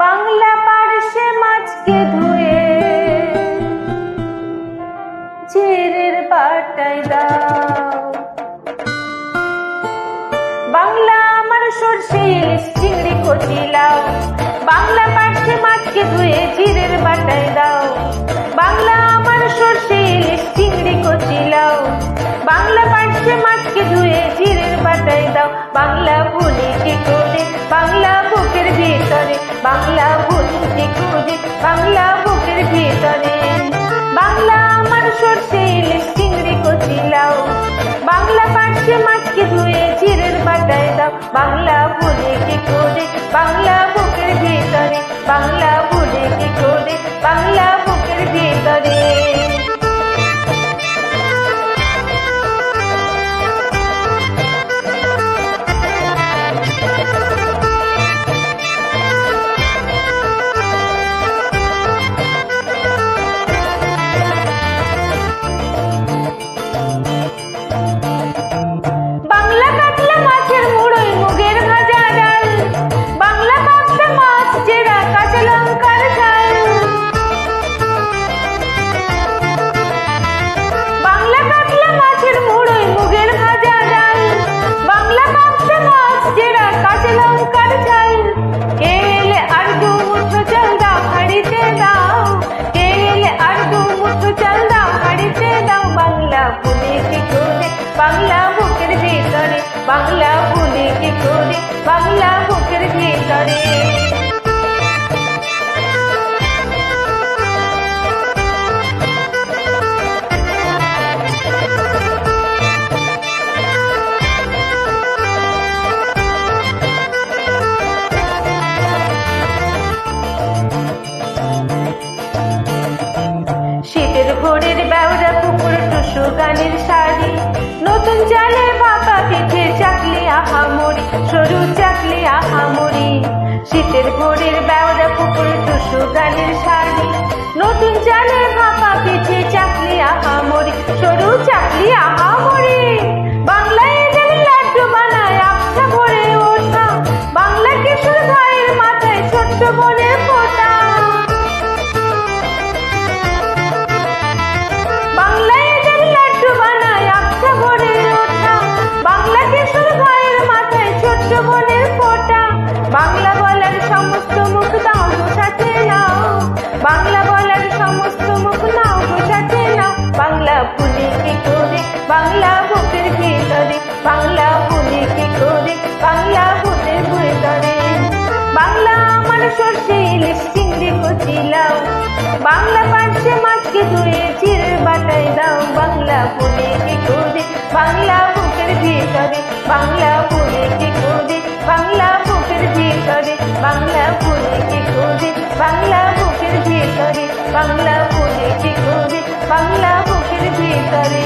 বাংলা পার্শে মাছকে ধুয়ে চিড়ের বাটায় দাও। বাংলা আমার সরষে ইলিশ চিংড়ি কচি লাউ। বাংলা পার্শে মাছকে ধুয়ে চিড়ের বাটায় দাও। বাংলা আমার সরষে ইলিশ চিংড়ি কচি লাউ। বাংলা পার্শে মাছকে ধুয়ে চিড়ের বাটায় দাও। বাংলা ভুলি কি করে বাংলা বুকের ভিতরে, বাংলা ভুলি কি করে বাংলা বুকের ভিতরে। বাংলা আমার সরষে ইলিশ চিংড়ি কচি লাউ। বাংলা পার্শে মাছকে ধুয়ে চিড়ের বাটায় দাও। বাংলা ভুলি কি করে বাংলা বুকের ভিতরে, বাংলা ভুলি কি করে বাংলা বুকের ভিতরে। বাংলা বুকের ভিতরে, বাংলা ভুলি কি করে বাংলা বুকের ভিতরে। শীতের ভোরের বেওড়া পুকুর টুসু গানের শাড়ি, নতুন চালে ফাঁকা পিঠে চাকলি আহামরি, সরু চাকলি আহামরি। শীতের ভোরের বেওড়া পুকুর টুসু গানের শাড়ি, নতুন চালে ফাঁকা পিঠে চাকলি আহামরি, সরু চাকলি আহামরি। বাংলা ঈদের লাড্ডু বানায় আবছা ভরে ওঠা, বাংলা কিশোর ভাইয়ের মাথায় ছোট্ট বোনের ফোঁটা। বাংলা বলার সমস্ত মুখ দাও গোছাতে নাও, বাংলা বলার সমস্ত মুখ নাও গোছাতে নাও। বাংলা ভুলি কি করে বাংলা বুকের ভিতরে, বাংলা ভুলি কি করে বাংলা বুকের ভিতরে। বাংলা আমার সরষে ইলিশ চিংড়ি কচি লাউ। বাংলা পার্শে মাছকে ধুয়ে চিড়ের বাটায় দাও। বাংলা ভুলি কি করে বাংলা বুকের ভিতরে, বাংলা ভুলি কি করে বাংলা বুকের ভিতরে, বাংলা ভুলি কি করে বাংলা বুকের ভিতরে, বাংলা ভুলি কি করে বাংলা বুকের ভিতরে।